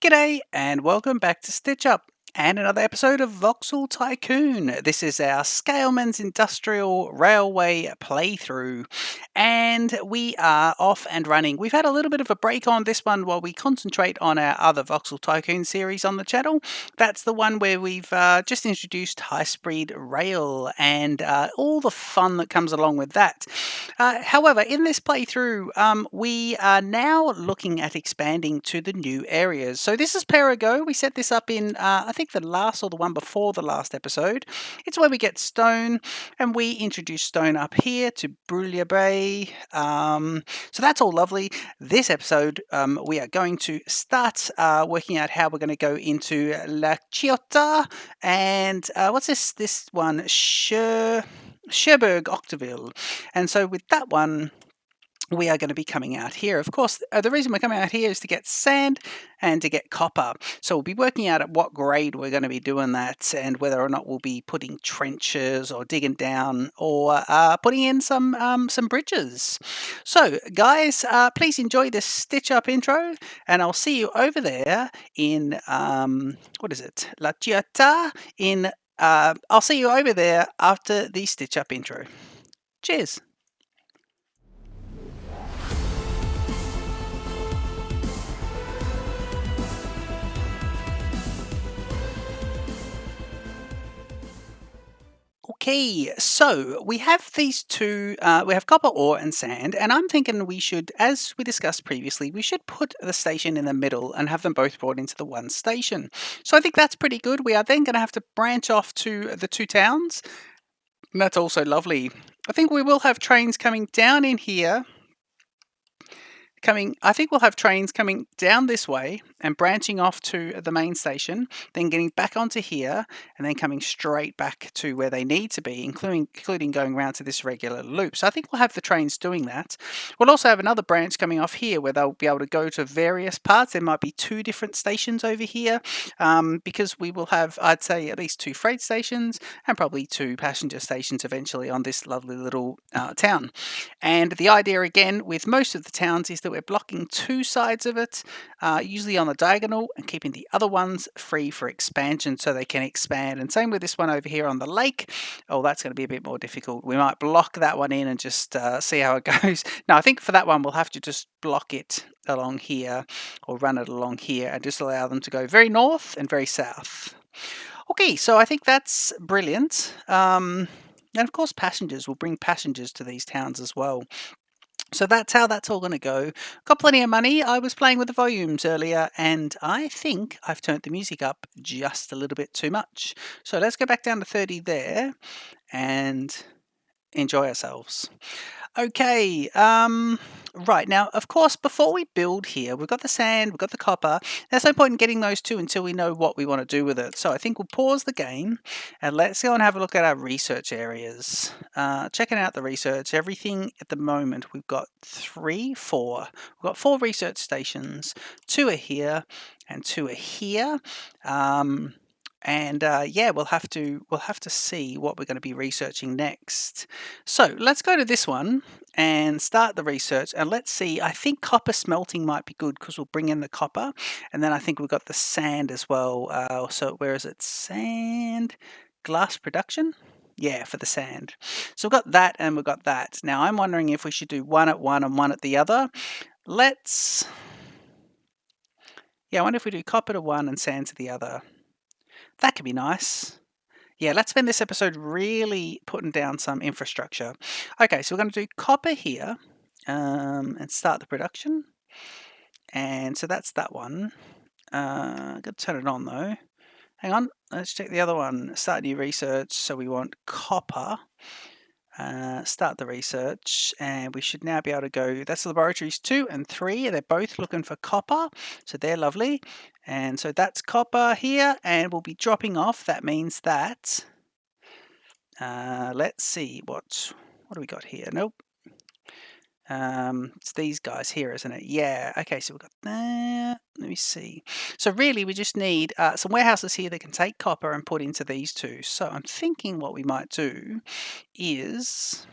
G'day and welcome back to Stitch Up and another episode of Voxel Tycoon. This is our Scailman's Industrial Railway playthrough and we are off and running. We've had a little bit of a break on this one while we concentrate on our other Voxel Tycoon series on the channel. That's the one where we've just introduced high-speed rail and all the fun that comes along with that. However, in this playthrough, we are now looking at expanding to the new areas. So this is Perigo. We set this up in, I think the last or the one before the last episode. It's where we get stone, and we introduce stone up here to Brulia Bay. So that's all lovely. This episode, we are going to start working out how we're going to go into La Ciotta, and what's this? This one, Cherbourg Octeville. And so with that one, we are going to be coming out here. Of course, the reason we're coming out here is to get sand and to get copper. So we'll be working out at what grade we're going to be doing that and whether or not we'll be putting trenches or digging down or putting in some bridges. So guys, please enjoy this Stitch Up intro and I'll see you over there in, what is it? La Ciotta in, I'll see you over there after the Stitch Up intro. Cheers. Okay, so we have these two, we have copper ore and sand, and I'm thinking we should, as we discussed previously, we should put the station in the middle and have them both brought into the one station. So I think that's pretty good. We are then going to have to branch off to the two towns, and that's also lovely. I think we will have trains coming down in here. I think we'll have trains coming down this way and branching off to the main station, then getting back onto here, and then coming straight back to where they need to be, including going around to this regular loop. So I think we'll have the trains doing that. We'll also have another branch coming off here where they'll be able to go to various parts. There might be two different stations over here, because we will have, I'd say, at least two freight stations and probably two passenger stations eventually on this lovely little town. And the idea, again, with most of the towns is that we're blocking two sides of it, usually on the diagonal, and keeping the other ones free for expansion so they can expand. And same with this one over here on the lake. Oh, that's going to be a bit more difficult. We might block that one in and just see how it goes. Now, I think for that one, we'll have to just block it along here or run it along here and just allow them to go very north and very south. Okay, so I think that's brilliant. And of course, passengers will bring passengers to these towns as well. So that's how that's all going to go. Got plenty of money. I was playing with the volumes earlier, and I think I've turned the music up just a little bit too much. So let's go back down to 30 there and enjoy ourselves. Okay, right, now, of course, before we build here, we've got the sand, we've got the copper. There's no point in getting those two until we know what we want to do with it. So I think we'll pause the game and let's go and have a look at our research areas. Checking out the research, everything at the moment, we've got four. We've got 4 research stations. 2 are here and 2 are here. Yeah, we'll have to see what we're going to be researching next. So let's go to this one and start the research, and let's see. I think copper smelting might be good because we'll bring in the copper, and then I think we've got the sand as well. So where is it? Sand, glass production. Yeah, for the sand. So we've got that and we've got that. Now I'm wondering if we should do one at one and one at the other. I wonder if we do copper to one and sand to the other. That could be nice. Yeah, let's spend this episode really putting down some infrastructure. Okay, so we're going to do copper here and start the production. And so that's that one. Got to turn it on though. Hang on, let's check the other one. Start new research. So we want copper. Start the research, and we should now be able to go. That's laboratories 2 and 3. They're both looking for copper, so they're lovely. And so that's copper here, and we'll be dropping off. That means that let's see what do we got here? Nope. It's these guys here, isn't it? Yeah. Okay, so we've got that. Let me see. So really, we just need some warehouses here that can take copper and put into these two. So I'm thinking what we might do is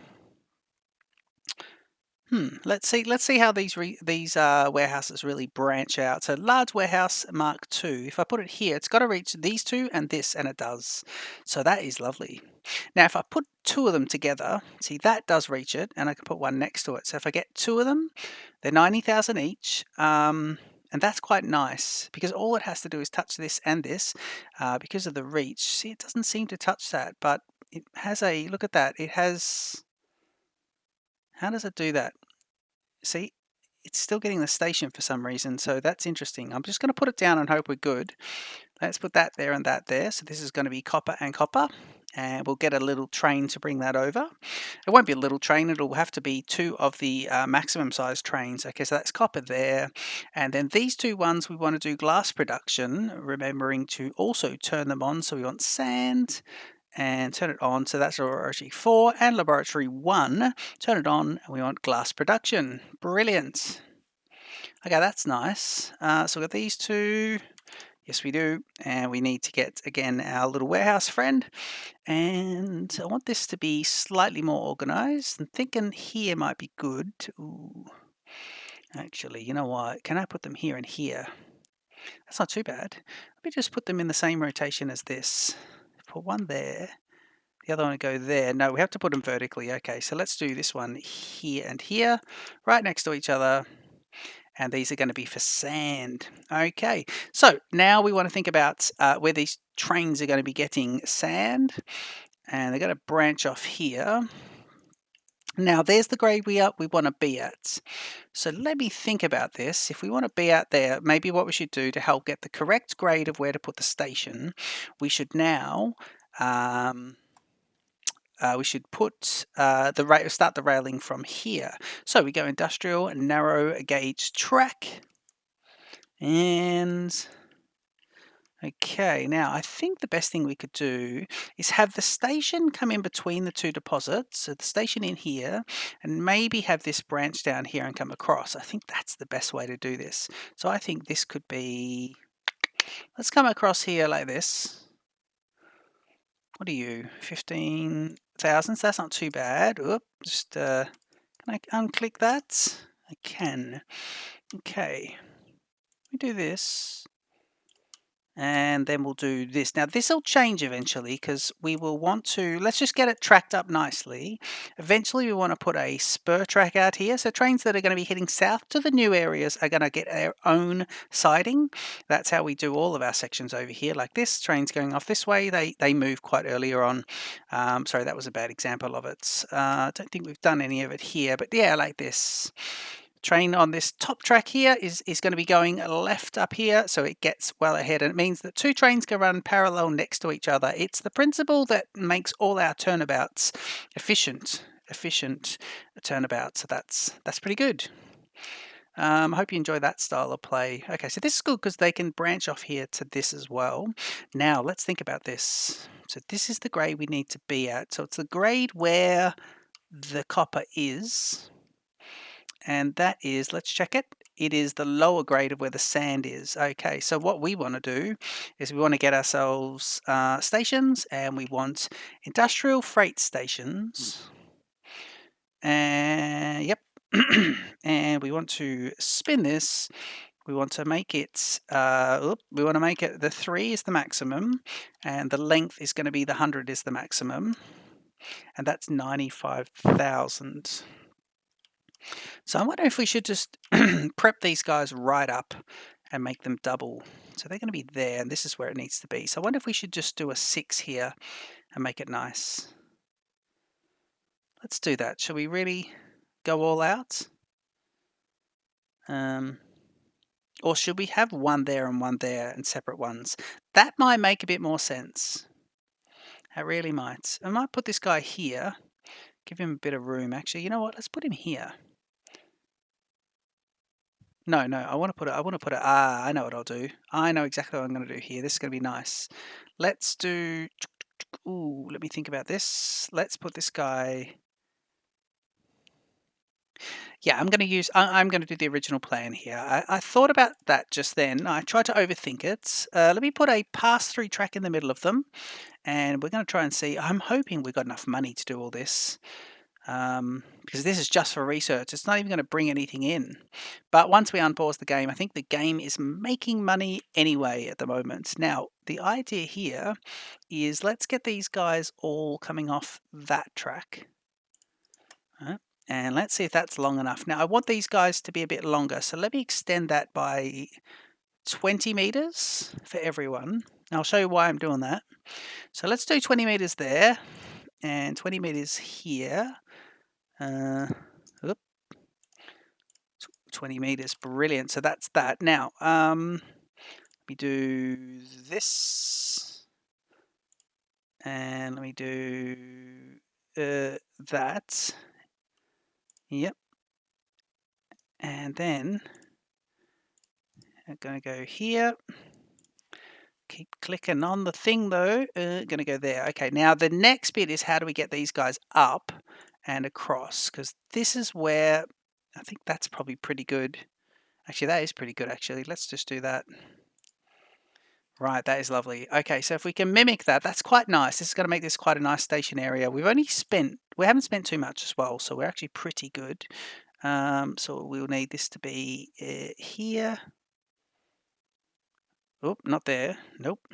Let's see how these warehouses really branch out. So large warehouse Mark II. If I put it here, it's got to reach these two and this, and it does. So that is lovely. Now, if I put two of them together, see that does reach it, and I can put one next to it. So if I get two of them, they're 90,000 each. And that's quite nice because all it has to do is touch this and this because of the reach. See, it doesn't seem to touch that, but it has a look at that. It has. How does it do that? See, it's still getting the station for some reason, so that's interesting. I'm just going to put it down and hope we're good. Let's put that there and that there. So this is going to be copper and copper, and we'll get a little train to bring that over. It won't be a little train, it'll have to be two of the maximum size trains. Okay, so that's copper there. And then these two ones we want to do glass production, remembering to also turn them on. So we want sand and turn it on. So that's laboratory 4 and laboratory 1. Turn it on and we want glass production. Brilliant. Okay, that's nice. So we've got these two. Yes, we do. And we need to get, again, our little warehouse friend. And I want this to be slightly more organized. I'm thinking here might be good. Ooh. Actually, you know what? Can I put them here and here? That's not too bad. Let me just put them in the same rotation as this. Put one there. The other one would go there. No, we have to put them vertically. Okay, so let's do this one here and here, right next to each other. And these are going to be for sand. Okay, so now we want to think about where these trains are going to be getting sand. And they're going to branch off here. Now, there's the grade we want to be at. So let me think about this. If we want to be out there, maybe what we should do to help get the correct grade of where to put the station, we should now we should put start the railing from here. So we go industrial narrow gauge track, and okay, now I think the best thing we could do is have the station come in between the two deposits, so the station in here, and maybe have this branch down here and come across. I think that's the best way to do this. So I think this could be, let's come across here like this. What are you, 15,000? So that's not too bad. Oop, just can I unclick that? I can. Okay, we do this, and then we'll do this. Now this will change eventually because we will want to, let's just get it tracked up nicely. Eventually we want to put a spur track out here, so trains that are going to be heading south to the new areas are going to get their own siding. That's how we do all of our sections over here, like this. Trains going off this way, they move quite earlier on. Sorry, that was a bad example of it. I don't think we've done any of it here, but yeah, like this. Train on this top track here is going to be going left up here, so it gets well ahead, and it means that two trains can run parallel next to each other. It's the principle that makes all our turnabouts efficient turnabouts, so that's pretty good. I hope you enjoy that style of play. Okay, so this is good because they can branch off here to this as well. Now let's think about this. So this is the grade we need to be at. So it's the grade where the copper is, and that is, let's check it, it is the lower grade of where the sand is. Okay, so what we want to do is we want to get ourselves stations, and we want industrial freight stations. And yep, and we want to spin this. We want to make it, the 3 is the maximum, and the length is going to be the 100 is the maximum, and that's 95,000. So I wonder if we should just prep these guys right up and make them double. So they're going to be there, and this is where it needs to be. So I wonder if we should just do a 6 here and make it nice. Let's do that. Shall we really go all out? Or should we have one there and separate ones? That might make a bit more sense. It really might. I might put this guy here, give him a bit of room. Actually, you know what? Let's put him here. No, I want to put it, I know what I'll do. I know exactly what I'm going to do here. This is going to be nice. Let's do, ooh, let me think about this. Let's put this guy, yeah, I'm going to do the original plan here. I thought about that just then. I tried to overthink it. Let me put a pass-through track in the middle of them, and we're going to try and see. I'm hoping we've got enough money to do all this. because this is just for research. It's not even going to bring anything in. But once we unpause the game, I think the game is making money anyway at the moment. Now, the idea here is let's get these guys all coming off that track. And let's see if that's long enough. Now, I want these guys to be a bit longer, so let me extend that by 20 meters for everyone. I'll show you why I'm doing that. So let's do 20 meters there and 20 meters here. 20 meters, brilliant. So that's that. Now, let me do this, and let me do that. Yep. And then I'm going to go here. Keep clicking on the thing though. Going to go there. Okay, now the next bit is how do we get these guys up and across? Because this is where I think that's probably pretty good. Actually, that is pretty good, actually. Let's just do that. Right, that is lovely. Okay, so if we can mimic that, that's quite nice. This is going to make this quite a nice station area. We haven't spent too much as well, so we're actually pretty good. So we'll need this to be here. Oh, not there. Nope.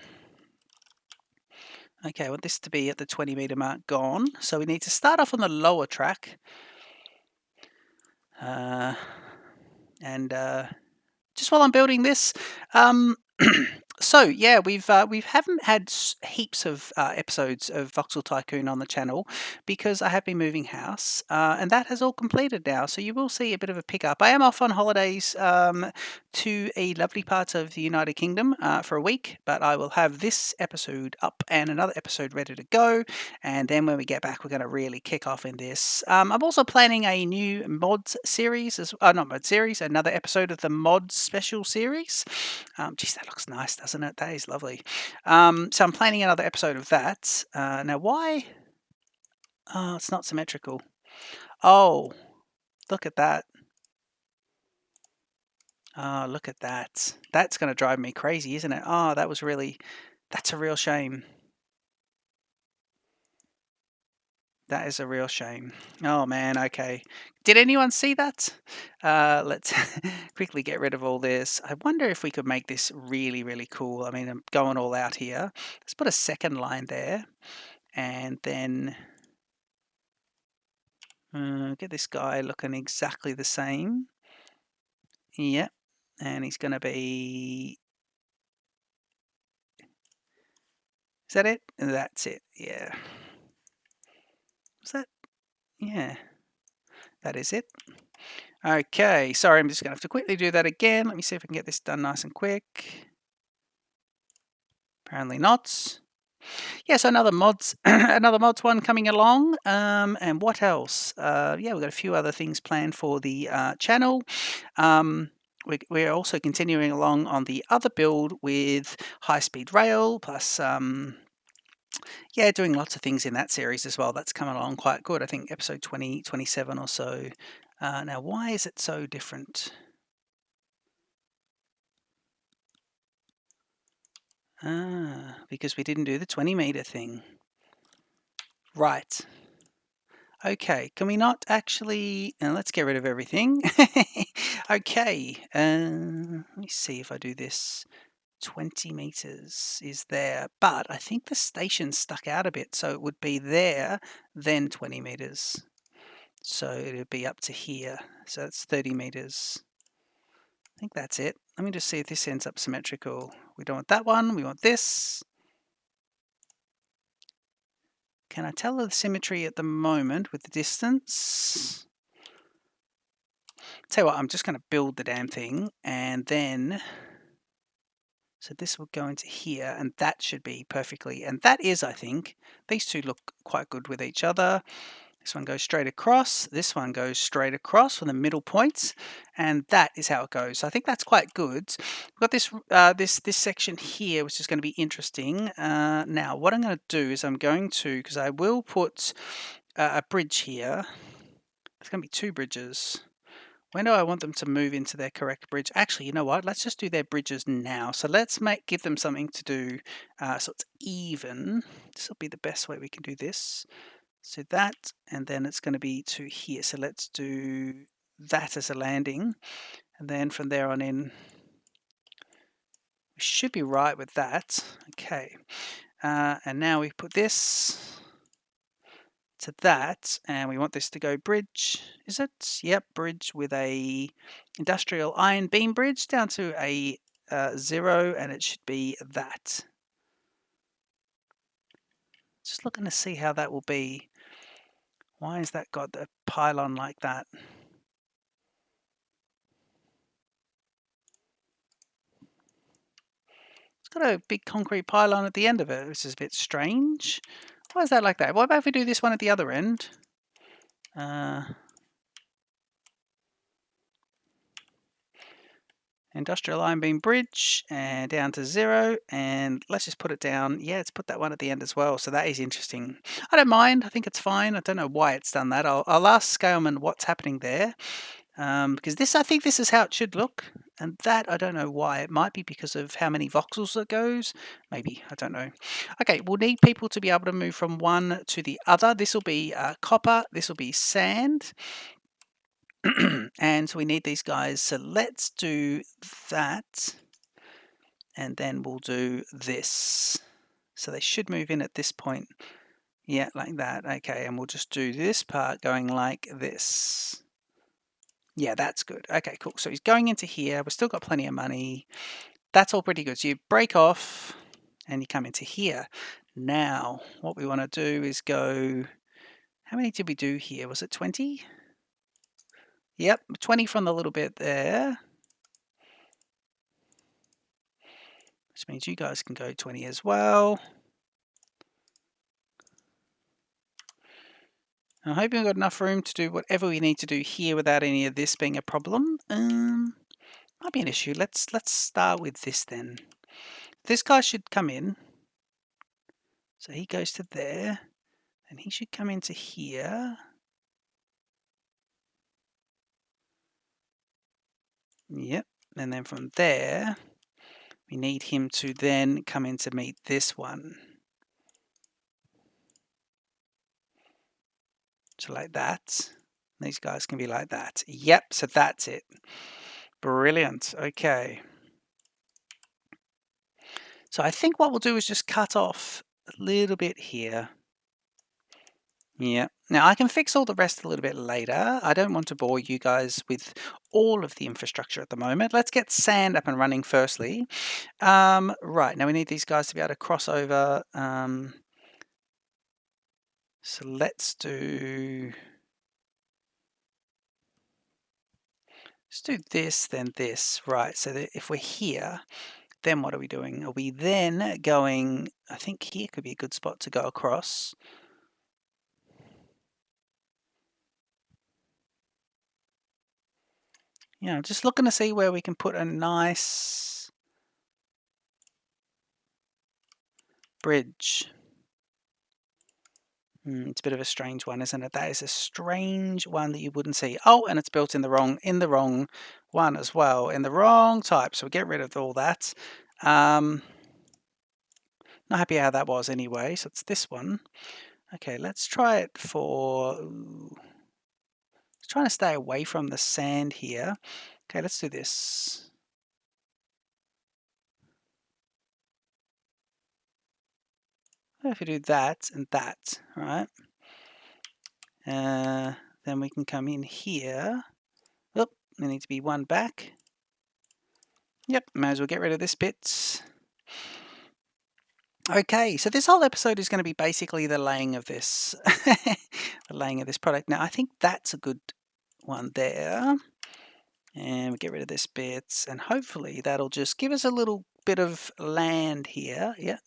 Okay, I want this to be at the 20 meter mark gone. So we need to start off on the lower track. Just while I'm building this, so yeah, we haven't had heaps of episodes of Voxel Tycoon on the channel because I have been moving house, and that has all completed now. So you will see a bit of a pickup. I am off on holidays to a lovely part of the United Kingdom for a week, but I will have this episode up and another episode ready to go. And then when we get back, we're going to really kick off in this. I'm also planning a new mods series, not mod series, another episode of the mods special series. Geez, that looks nice, doesn't it? That is lovely. So I'm planning another episode of that. Now, why? Oh, it's not symmetrical. Oh, look at that. Oh, look at that. That's going to drive me crazy, isn't it? Oh, that's a real shame. That is a real shame. Oh man, okay. Did anyone see that? Let's quickly get rid of all this. I wonder if we could make this really, really cool. I mean, I'm going all out here. Let's put a second line there. And then get this guy looking exactly the same. Yep. And he's going to be... Is that it? That's it. Yeah. Is that? Yeah. That is it. Okay, sorry, I'm just going to have to quickly do that again. Let me see if I can get this done nice and quick. Apparently not. Yeah, so another mods, another mods one coming along. And what else? Yeah, we've got a few other things planned for the channel. We're also continuing along on the other build with high-speed rail, plus yeah, doing lots of things in that series as well. That's coming along quite good. I think episode 20, 27 or so. Now, why is it so different? Because we didn't do the 20 meter thing. Right. Okay, can we not actually... let's get rid of everything. Okay, let me see if I do this. 20 meters is there, but I think the station's stuck out a bit, so it would be there, then 20 meters. So it would be up to here. So that's 30 meters. I think that's it. Let me just see if this ends up symmetrical. We don't want that one, we want this. Can I tell the symmetry at the moment with the distance? Tell you what, I'm just going to build the damn thing, and then... So this will go into here, and that should be perfectly... And that is, I think, these two look quite good with each other. This one goes straight across, this one goes straight across from the middle points, and that is how it goes. So I think that's quite good. We've got this this section here, which is going to be interesting. Now, what I'm going to do is I'm going to, because I will put a bridge here. There's going to be two bridges. When do I want them to move into their correct bridge? Actually, you know what? Let's just do their bridges now. So let's give them something to do so it's even. This will be the best way we can do this. So that, and then it's going to be to here. So let's do that as a landing. And then from there on in, we should be right with that. Okay. And now we put this to that, and we want this to go bridge. Is it? Yep, bridge with a industrial iron beam bridge down to a 0, and it should be that. Just looking to see how that will be. Why has that got the pylon like that? It's got a big concrete pylon at the end of it, which is a bit strange. Why is that like that? What about if we do this one at the other end? Industrial iron beam bridge and down to 0, and let's just put it down. Yeah, let's put that one at the end as well. So that is interesting. I don't mind. I think it's fine. I don't know why it's done that. I'll ask Scailman what's happening there, because this, I think this is how it should look, and that I don't know why. It might be because of how many voxels it goes. Maybe, I don't know. Okay, we'll need people to be able to move from one to the other. This will be copper. This will be sand. And so we need these guys. So let's do that. And then we'll do this. So they should move in at this point. Yeah, like that. Okay, and we'll just do this part going like this. Yeah, that's good. Okay, cool. So he's going into here. We've still got plenty of money. That's all pretty good. So you break off and you come into here. Now, what we want to do is go... How many did we do here? Was it 20? Yep, 20 from the little bit there. Which means you guys can go 20 as well. I'm hoping we've got enough room to do whatever we need to do here without any of this being a problem. Might be an issue. Let's start with this then. This guy should come in. So he goes to there. And he should come into here. Yep. And then from there, we need him to then come in to meet this one. So like that. These guys can be like that. Yep, so that's it. Brilliant. Okay. So I think what we'll do is just cut off a little bit here. Yeah. Now I can fix all the rest a little bit later. I don't want to bore you guys with all of the infrastructure at the moment. Let's get sand up and running firstly. Right, now we need these guys to be able to cross over. So let's do this, then this. Right, so that if we're here, then what are we doing? Are we then going, I think here could be a good spot to go across. Yeah, I'm just looking to see where we can put a nice bridge. It's a bit of a strange one, isn't it? That is a strange one that you wouldn't see. Oh, and it's built in the wrong one as well, in the wrong type. So we get rid of all that. Not happy how that was anyway. So it's this one. Okay, let's try it for... trying to stay away from the sand here. Okay, let's do this. If we do that and that, right? Then we can come in here. Oh, there needs to be one back. Yep, may as well get rid of this bit. Okay, so this whole episode is going to be basically the laying of this, the laying of this product. Now, I think that's a good one there. And we get rid of this bit, and hopefully that'll just give us a little bit of land here. Yeah.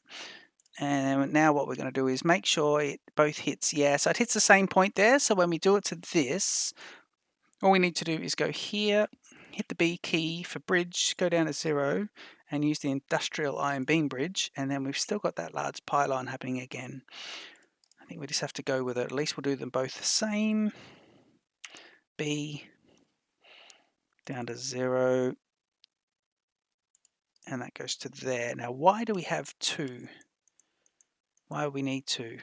And now what we're going to do is make sure it both hits. Yeah, so it hits the same point there. So when we do it to this, all we need to do is go here, hit the B key for bridge, go down to 0, and use the industrial iron beam bridge, and then we've still got that large pylon happening again. I think we just have to go with it. At least we'll do them both the same. B, down to 0, and that goes to there. Now, why do we have 2? Why do we need 2?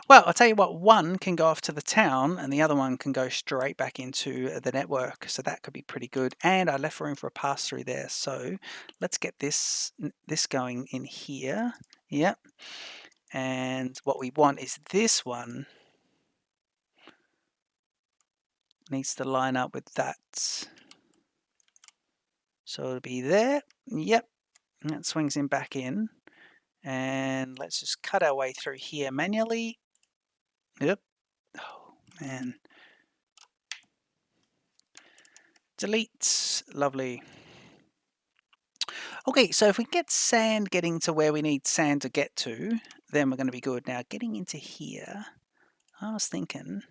Well, I'll tell you what, one can go off to the town and the other one can go straight back into the network. So that could be pretty good. And I left room for a pass through there. So let's get this going in here. Yep. And what we want is this one needs to line up with that. So it'll be there. Yep. And that swings him back in. And let's just cut our way through here manually. Yep. Oh, man. Delete. Lovely. Okay, so if we get sand getting to where we need sand to get to, then we're going to be good. Now, getting into here, I was thinking,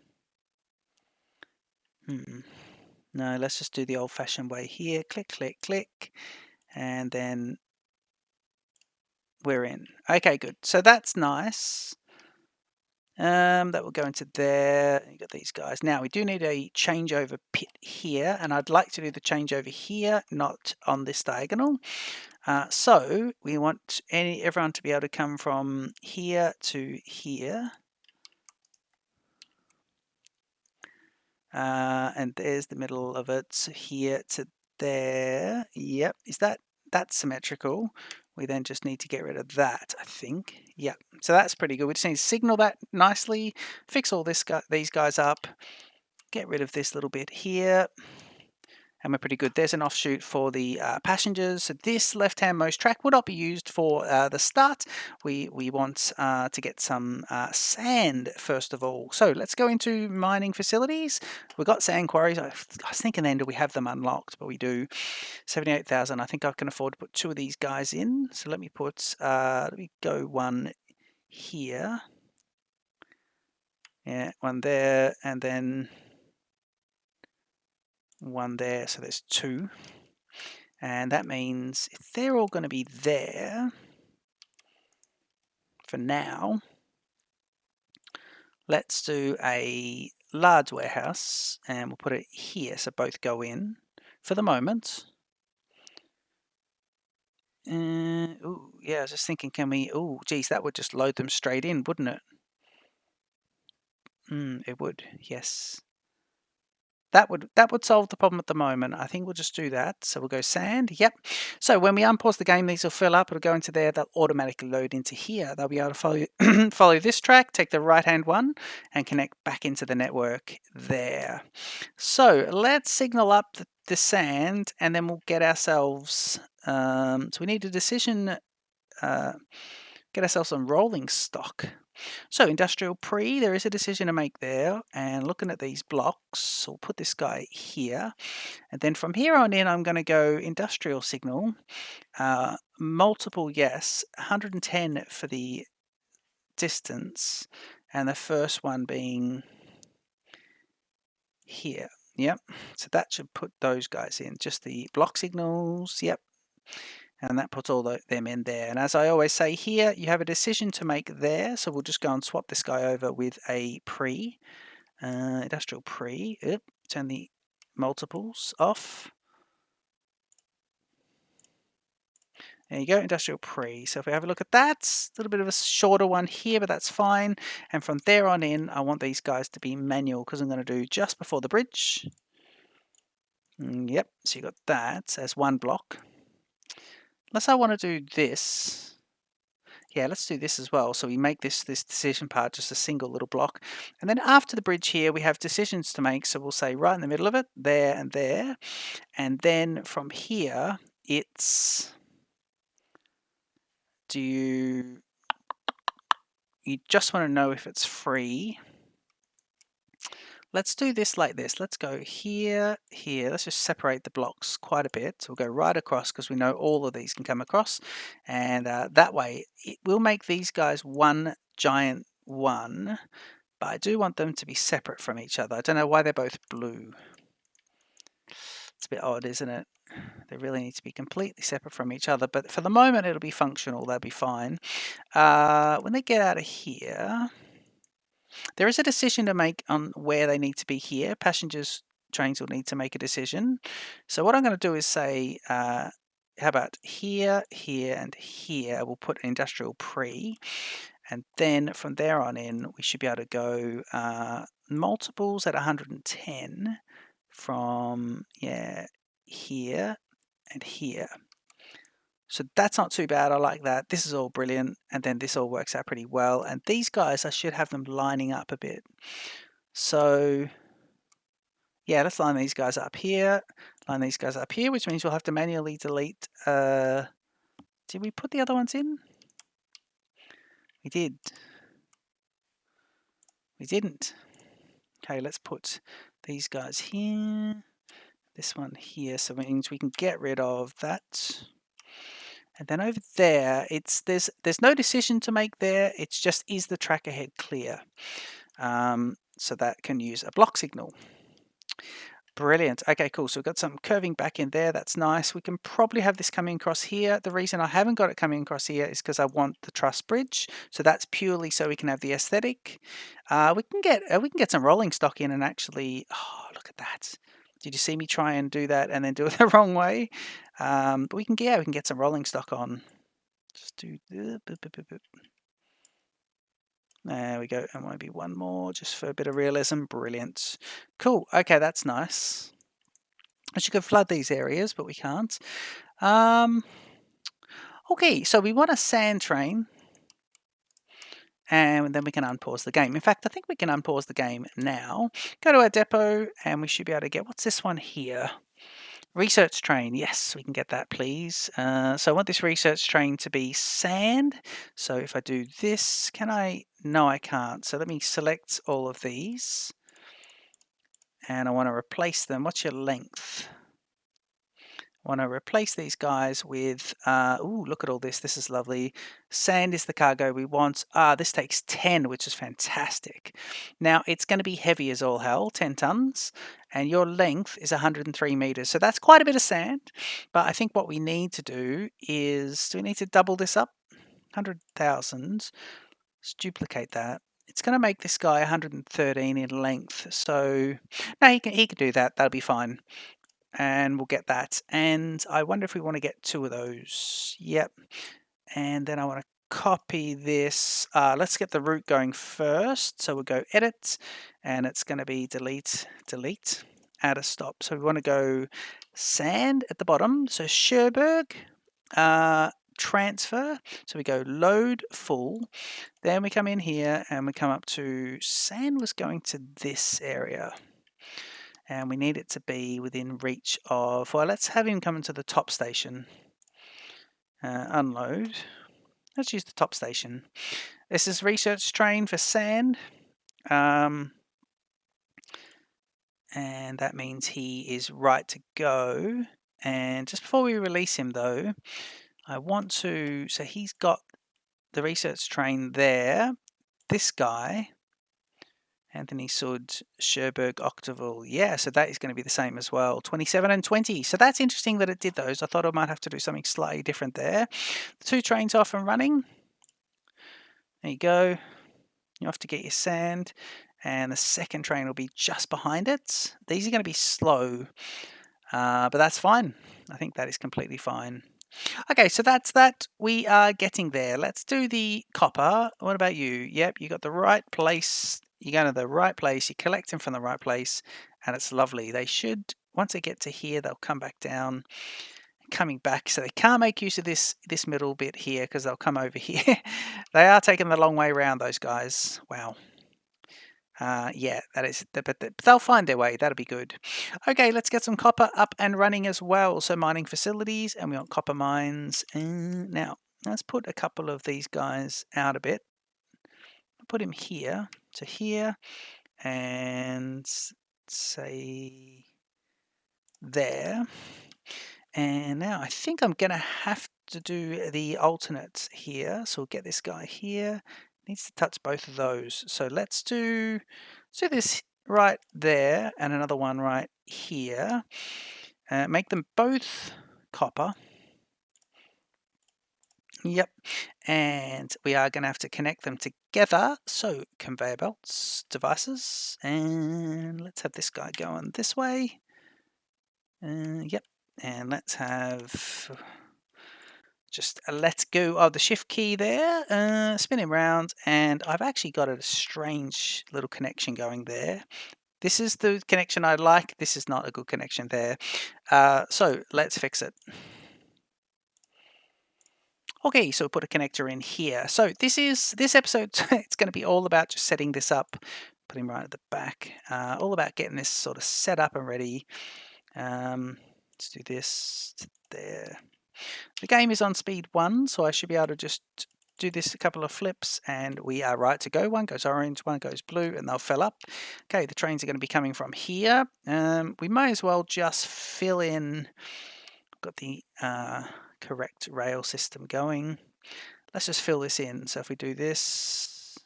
no, let's just do the old-fashioned way here. Click, click, click, and then we're in. Okay, good. So that's nice. That will go into there. You got these guys. Now we do need a changeover pit here, and I'd like to do the changeover here, not on this diagonal. So we want everyone to be able to come from here to here. And there's the middle of it. So here to there. Yep. Is that's symmetrical? We then just need to get rid of that, I think. Yep. So that's pretty good. We just need to signal that nicely, fix all these guys up, get rid of this little bit here. And we're pretty good. There's an offshoot for the passengers. So this left-hand most track will not be used for the start. We want to get some sand first of all. So let's go into mining facilities. We've got sand quarries. I was thinking then, do we have them unlocked? But we do. 78,000. I think I can afford to put 2 of these guys in. So let me put, let me go one here. Yeah, one there, and then one there. So there's 2. And that means if they're all going to be there for now, let's do a large warehouse and we'll put it here so both go in for the moment. Oh, yeah, I was just thinking, can we, oh, geez, that would just load them straight in, wouldn't it? It would, yes. That would solve the problem at the moment. I think we'll just do that. So we'll go sand. Yep. So when we unpause the game, these will fill up. It'll go into there. They'll automatically load into here. They'll be able to follow follow this track, take the right-hand one, and connect back into the network there. So let's signal up the sand, and then we'll get ourselves. So we need a decision. Get ourselves some rolling stock. So industrial pre, there is a decision to make there, and looking at these blocks, we'll put this guy here, and then from here on in, I'm going to go industrial signal, multiple yes, 110 for the distance, and the first one being here. Yep, so that should put those guys in, just the block signals. Yep. And that puts all them in there. And as I always say here, you have a decision to make there. So we'll just go and swap this guy over with a pre, industrial pre. Turn the multiples off. There you go, industrial pre. So if we have a look at that, a little bit of a shorter one here, but that's fine. And from there on in, I want these guys to be manual because I'm going to do just before the bridge. Yep, so you got that as one block. Unless I want to do this. Yeah, let's do this as well. So we make this decision part just a single little block. And then after the bridge here, we have decisions to make. So we'll say right in the middle of it, there and there. And then from here, it's, you just want to know if it's free. Let's do this like this. Let's go here, here. Let's just separate the blocks quite a bit. So we'll go right across because we know all of these can come across. And that way, it will make these guys one giant one. But I do want them to be separate from each other. I don't know why they're both blue. It's a bit odd, isn't it? They really need to be completely separate from each other. But for the moment, it'll be functional. They'll be fine. When they get out of here, there is a decision to make on where they need to be here. Passengers trains will need to make a decision. So what I'm going to do is say, how about here, here, and here? We'll put industrial pre. And then from there on in, we should be able to go multiples at 110 from, yeah, here and here. So that's not too bad. I like that. This is all brilliant. And then this all works out pretty well. And these guys, I should have them lining up a bit. So yeah, let's line these guys up here, line these guys up here, which means we'll have to manually delete. Did we put the other ones in? We did. We didn't. Okay, let's put these guys here, this one here, so it means we can get rid of that. And then over there, there's no decision to make there. It's just, is the track ahead clear? So that can use a block signal. Brilliant. Okay, cool. So we've got some curving back in there. That's nice. We can probably have this coming across here. The reason I haven't got it coming across here is because I want the truss bridge. So that's purely so we can have the aesthetic. We can get some rolling stock in and actually, oh, look at that. Did you see me try and do that and then do it the wrong way? But we can get some rolling stock on. Just do. There we go, and maybe one more just for a bit of realism. Brilliant. Cool. Okay, that's nice. I should go flood these areas, but we can't. Okay, so we want a sand train, and then we can unpause the game. In fact, I think we can unpause the game now. Go to our depot, and we should be able to get, what's this one here? Research train. Yes, we can get that, please. So I want this research train to be sand. So if I do this, can I? No, I can't. So let me select all of these. And I want to replace them. What's your length? I want to replace these guys with, ooh, look at all this. This is lovely. Sand is the cargo we want. This takes 10, which is fantastic. Now, it's going to be heavy as all hell, 10 tons, and your length is 103 meters. So that's quite a bit of sand. But I think what we need to do is, do we need to double this up? 100,000. Let's duplicate that. It's going to make this guy 113 in length. So, no, he can do that. That'll be fine. And we'll get that. And I wonder if we want to get 2 of those. Yep. And then I want to copy this. Let's get the route going first. So we'll go edit, and it's going to be delete, add a stop. So we want to go sand at the bottom. So Cherbourg, transfer. So we go load full. Then we come in here and we come up to sand was going to this area. And we need it to be within reach of, well, let's have him come into the top station. Unload. Let's use the top station. This is research train for sand. And that means he is right to go. And just before we release him, though, I want to, so he's got the research train there. This guy, Anthony Sud, Cherbourg, Octeville. Yeah, so that is going to be the same as well. 27 and 20. So that's interesting that it did those. I thought I might have to do something slightly different there. The 2 trains off and running. There you go. You have to get your sand. And the second train will be just behind it. These are going to be slow, but that's fine. I think that is completely fine. Okay, so that's that. We are getting there. Let's do the copper. What about you? Yep, you got the right place. You're going to the right place. You're collecting from the right place, and it's lovely. They should, once they get to here, they'll come back down, coming back. So they can't make use of this middle bit here because they'll come over here. They are taking the long way around, those guys. Wow. Yeah, that is, but they'll find their way. That'll be good. Okay, let's get some copper up and running as well. So mining facilities, and we want copper mines. Now, let's put a couple of these guys out a bit. Put him here to here, and say there. And now I think I'm going to have to do the alternate here. So we'll get this guy here. Needs to touch both of those. So let's do this right there and another one right here. Make them both copper. Yep. And we are going to have to connect them together. So conveyor belts, devices, and let's have this guy going this way. Yep. And let's have just let go of the shift key there, spin him around, and I've actually got a strange little connection going there. This is the connection I like. This is not a good connection there. So let's fix it. Okay, so put a connector in here. So this episode, it's going to be all about just setting this up, put him right at the back, all about getting this sort of set up and ready. Let's do this there. The game is on speed 1, so I should be able to just do this a couple of flips and we are right to go. One goes orange, one goes blue, and they'll fill up. Okay, the trains are going to be coming from here. We may as well just fill in, got the correct rail system going. Let's just fill this in. So if we do this,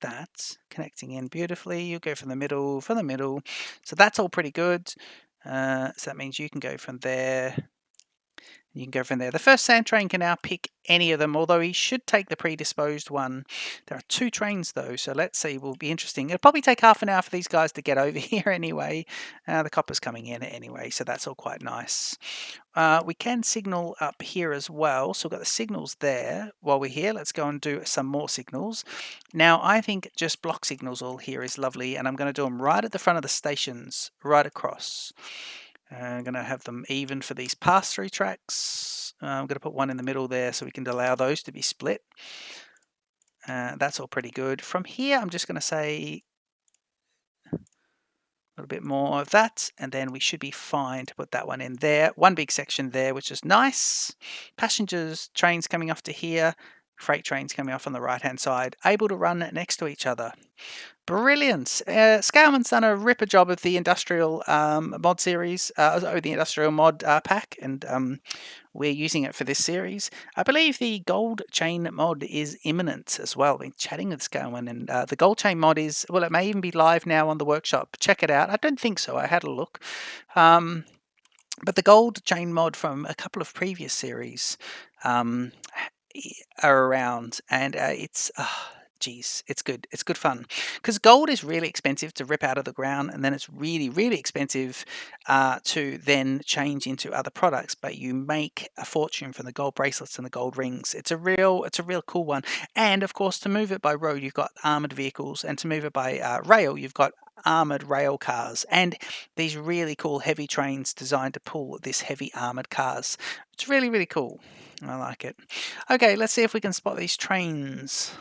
that, connecting in beautifully. You go from the middle, So that's all pretty good. So that means you can go from there. You can go from there. The first sand train can now pick any of them, although he should take the predisposed one. There are 2 trains though, so let's see. Will be interesting. It'll probably take half an hour for these guys to get over here anyway. The copper's coming in anyway, so that's all quite nice. We can signal up here as well, so we've got the signals there. While we're here, let's go and do some more signals. Now, I think just block signals all here is lovely, and I'm going to do them right at the front of the stations, right across. I'm going to have them even for these pass-through tracks. I'm going to put one in the middle there so we can allow those to be split. That's all pretty good. From here, I'm just going to say a little bit more of that, and then we should be fine to put that one in there. One big section there, which is nice. Passengers, trains coming off to here. Freight trains coming off on the right-hand side, able to run next to each other. Brilliant. Scailman's done a ripper job of the industrial mod series, the industrial mod pack, and we're using it for this series. I believe the gold chain mod is imminent as well. I've been chatting with Scailman, and the gold chain mod is, well, it may even be live now on the workshop. Check it out. I don't think so. I had a look. But the gold chain mod from a couple of previous series are around, and it's geez, it's good. It's good fun because gold is really expensive to rip out of the ground, and then it's really, really expensive to then change into other products. But you make a fortune from the gold bracelets and the gold rings. It's a real cool one. And of course, to move it by road, you've got armored vehicles, and to move it by rail, you've got armored rail cars, and these really cool heavy trains designed to pull this heavy armored cars. It's really, really cool. I like it. Okay, let's see if we can spot these trains.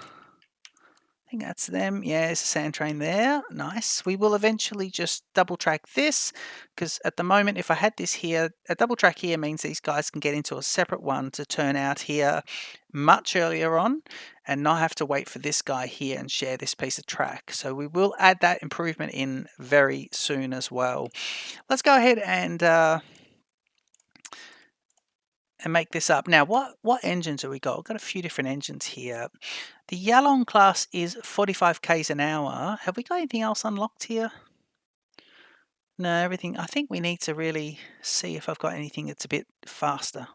I think that's them. Yeah, there's a sand train there. Nice. We will eventually just double track this because at the moment, if I had this here, a double track here means these guys can get into a separate one to turn out here much earlier on and not have to wait for this guy here and share this piece of track. So we will add that improvement in very soon as well. Let's go ahead and make this up. Now, what engines have we got? We've got a few different engines here. The Yalong class is 45 k's an hour. Have we got anything else unlocked here? No, everything. I think we need to really see if I've got anything that's a bit faster.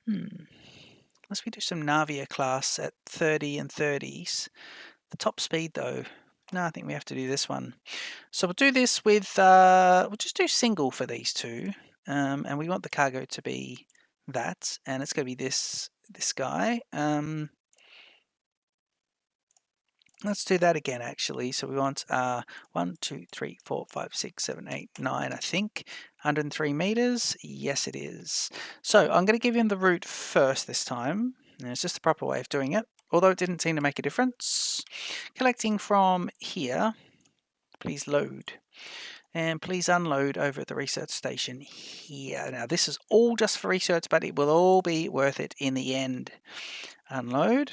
Unless we do some Navia class at 30 and 30s. The top speed though, no, I think we have to do this one. So we'll do this with, we'll just do single for these two. And we want the cargo to be that, and it's going to be this guy. Let's do that again, actually. So we want 1, 2, 3, 4, 5, 6, 7, 8, 9, I think. 103 meters. Yes, it is. So I'm going to give him the route first this time. And it's just the proper way of doing it, although it didn't seem to make a difference. Collecting from here. Please load. And please unload over at the research station here. Now, this is all just for research, but it will all be worth it in the end. Unload.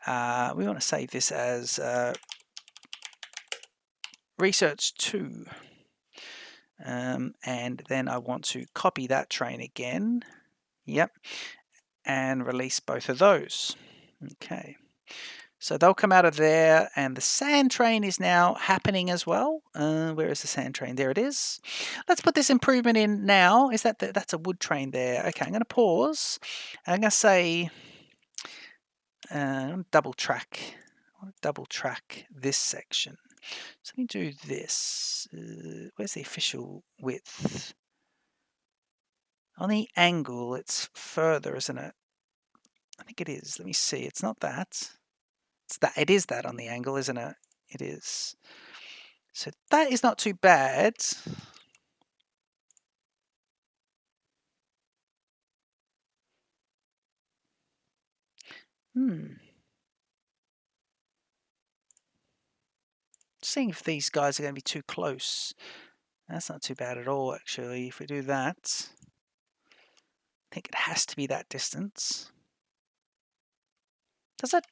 We want to save this as research 2. And then I want to copy that train again. Yep. And release both of those. Okay. So they'll come out of there, and the sand train is now happening as well. Where is the sand train? There it is. Let's put this improvement in now. Is that that's a wood train there? Okay, I'm going to pause. I'm going to say double track. I want to double track this section. So let me do this. Where's the official width? On the angle, it's further, isn't it? I think it is. Let me see. It's not that. It's that. It is that on the angle, isn't it? It is. So that is not too bad. Seeing if these guys are going to be too close. That's not too bad at all, actually. If we do that, I think it has to be that distance. Does it?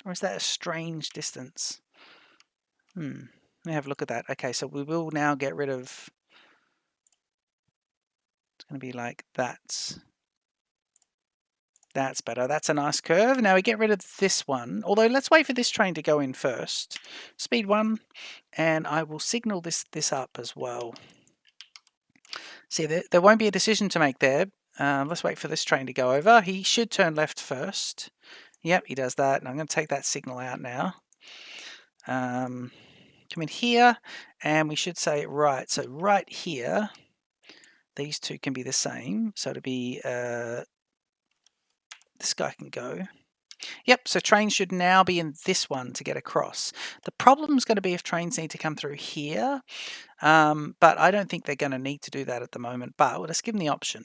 Or is that a strange distance? Let me have a look at that. Okay, so we will now get rid of... It's going to be like that. That's better. That's a nice curve. Now we get rid of this one. Although, let's wait for this train to go in first. Speed 1. And I will signal this up as well. See, there won't be a decision to make there. Let's wait for this train to go over. He should turn left first. Yep, he does that. And I'm going to take that signal out now. Come in here, and we should say, right, so right here, these two can be the same. So it'll be, this guy can go. Yep, so trains should now be in this one to get across. The problem is going to be if trains need to come through here, but I don't think they're going to need to do that at the moment, but let's give them the option.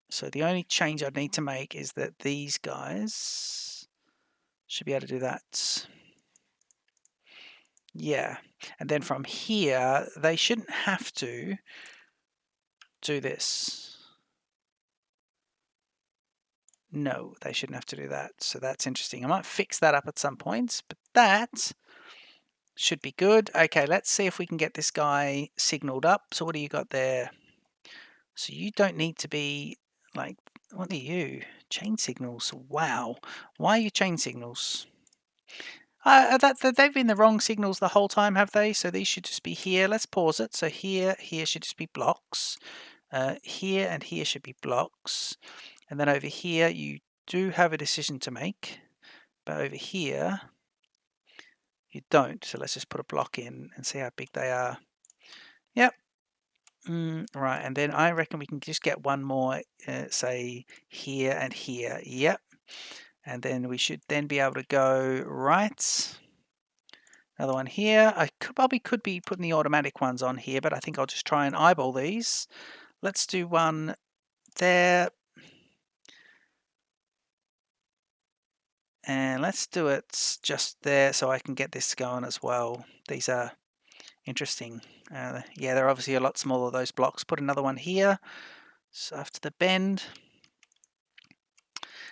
So the only change I'd need to make is that these guys should be able to do that. Yeah, and then from here, they shouldn't have to do this. No, they shouldn't have to do that. So that's interesting. I might fix that up at some point, but that should be good. Okay, let's see if we can get this guy signaled up. So what do you got there? So you don't need to be like, what are you? Chain signals. Wow. Why are you chain signals? They've been the wrong signals the whole time, have they? So these should just be here. Let's pause it. So here should just be blocks. Here and here should be blocks. And then over here, you do have a decision to make. But over here, you don't. So let's just put a block in and see how big they are. Yep. Right, and then I reckon we can just get one more, say, here and here. Yep. And then we should then be able to go right. Another one here. I probably could be putting the automatic ones on here, but I think I'll just try and eyeball these. Let's do one there. And let's do it just there so I can get this going as well. These are interesting. Yeah, they're obviously a lot smaller, those blocks. Put another one here. So after the bend.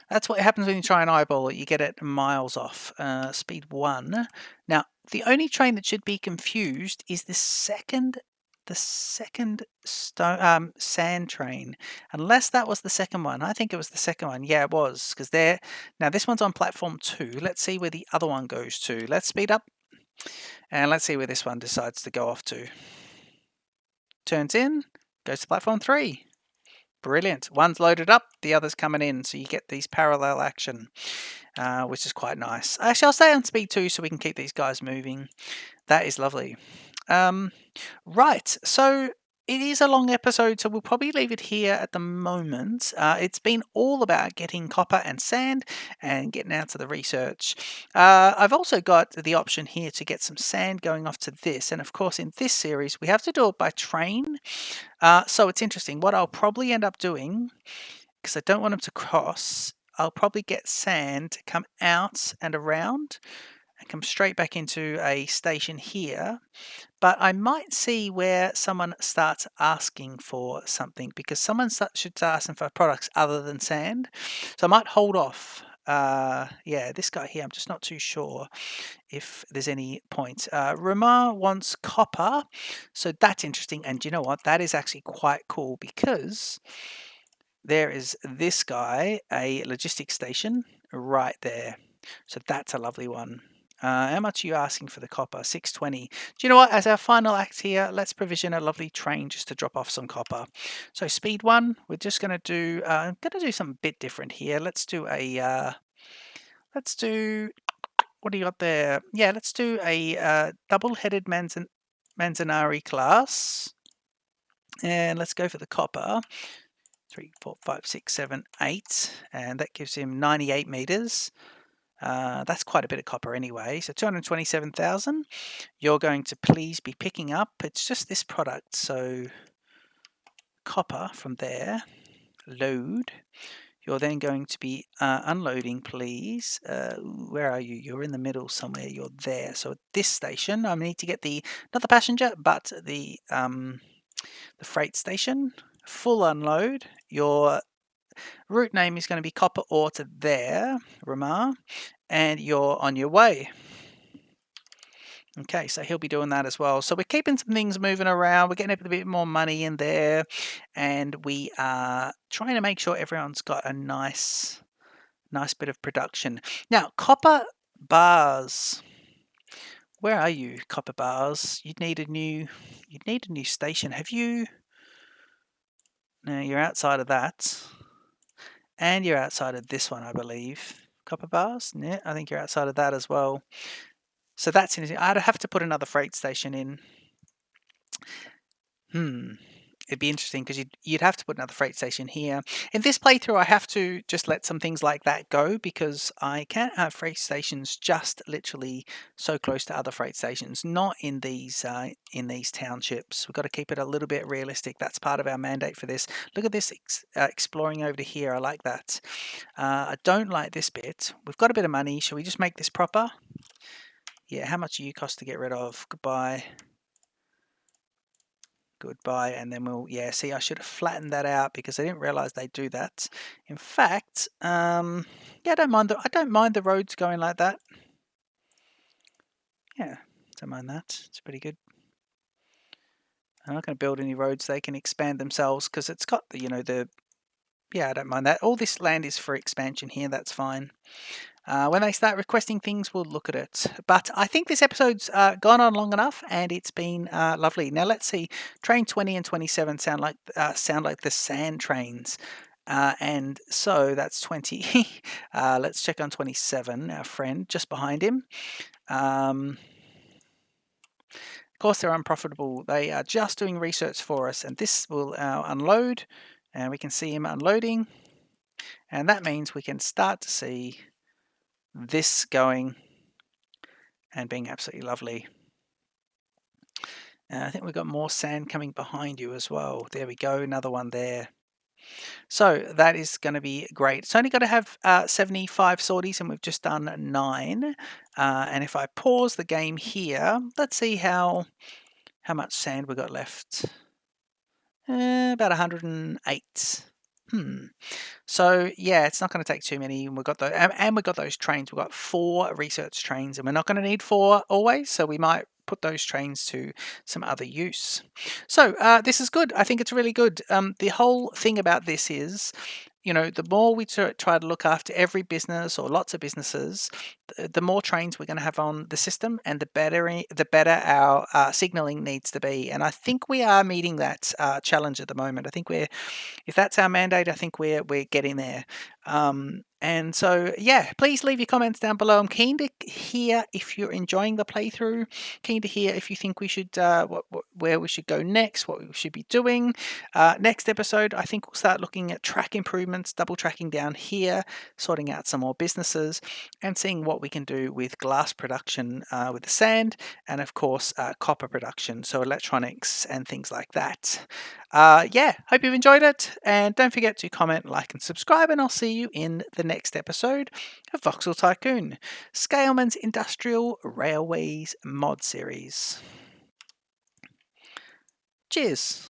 That's what happens when you try and eyeball it. You get it miles off. Speed 1. Now, the only train that should be confused is the second sand train, unless that was the second one. I think it was the second one. Yeah, it was, because now this one's on platform 2. Let's see where the other one goes to. Let's speed up, and let's see where this one decides to go off to. Turns in, goes to platform 3. Brilliant. One's loaded up, the other's coming in, so you get these parallel action, which is quite nice. Actually, I'll stay on speed 2 so we can keep these guys moving. That is lovely. Right, so it is a long episode, so we'll probably leave it here at the moment. It's been all about getting copper and sand and getting out to the research. I've also got the option here to get some sand going off to this, and of course in this series we have to do it by train. So it's interesting. What I'll probably end up doing, because I don't want them to cross, I'll probably get sand to come out and around and come straight back into a station here. But I might see where someone starts asking for something, because someone should start asking for products other than sand. So I might hold off. Yeah, this guy here, I'm just not too sure if there's any point. Ramar wants copper, so that's interesting. And do you know what? That is actually quite cool, because there is this guy, a logistics station right there. So that's a lovely one. How much are you asking for the copper? 620. Do you know what? As our final act here, let's provision a lovely train just to drop off some copper. So speed 1, we're just going to do. I'm going to do something a bit different here. Let's do a. Let's do what do you got there? Yeah, let's do a double-headed Manzanari class. And let's go for the copper. 3, 4, 5, 6, 7, 8. And that gives him 98 meters. That's quite a bit of copper anyway. So 227,000. You're going to please be picking up. It's just this product. So copper from there. Load. You're then going to be unloading, please. Where are you? You're in the middle somewhere. You're there. So at this station, I need to get not the passenger, but the freight station. Full unload. Your route name is going to be copper ore to there, Ramar, and you're on your way. Okay, so he'll be doing that as well. So we're keeping some things moving around. We're getting a bit more money in there, and we are trying to make sure everyone's got a nice bit of production. Now, copper bars. Where are you, copper bars? You'd need a new station. Have you? No, you're outside of that, and you're outside of this one, I believe. Copper bars? Yeah, I think you're outside of that as well. So that's interesting. I'd have to put another freight station in. It'd be interesting because you'd have to put another freight station here. In this playthrough, I have to just let some things like that go because I can't have freight stations just literally so close to other freight stations, not in these townships. We've got to keep it a little bit realistic. That's part of our mandate for this. Look at this exploring over to here. I like that. I don't like this bit. We've got a bit of money. Shall we just make this proper? Yeah, how much do you cost to get rid of? Goodbye. Goodbye, and then yeah, see, I should have flattened that out because I didn't realize they do that. In fact, yeah, I don't mind the roads going like that. Yeah, don't mind that. It's pretty good. I'm not going to build any roads. They can expand themselves because it's got yeah, I don't mind that. All this land is for expansion here. That's fine. When they start requesting things, we'll look at it. But I think this episode's gone on long enough, and it's been lovely. Now let's see. Train 20 and 27 sound like the sand trains, and so that's 20. Let's check on 27. Our friend just behind him. Of course, they're unprofitable. They are just doing research for us, and this will unload, and we can see him unloading, and that means we can start to see this going and being absolutely lovely. I think we've got more sand coming behind you as well. There we go, another one there. So that is going to be great. It's only got to have 75 sorties, and we've just done 9. And if I pause the game here, let's see how much sand we've got left. About 108. So yeah, it's not going to take too many. We've got we've got those trains. We've got 4 research trains, and we're not going to need 4 always. So we might put those trains to some other use. So this is good. I think it's really good. The whole thing about this is, the more we try to look after every business or lots of businesses, the more trains we're going to have on the system, and the better our signaling needs to be. And I think we are meeting that challenge at the moment. I think if that's our mandate, I think we're getting there. And so, yeah, please leave your comments down below. I'm keen to hear if you're enjoying the playthrough. Keen to hear if you think we should, where we should go next, what we should be doing. Next episode, I think we'll start looking at track improvements, double tracking down here, sorting out some more businesses, and seeing what we can do with glass production with the sand, and of course, copper production, so electronics and things like that. Yeah, hope you've enjoyed it, and don't forget to comment, like, and subscribe, and I'll see you in the next episode of Voxel Tycoon, Scailman's Industrial Railways mod series. Cheers.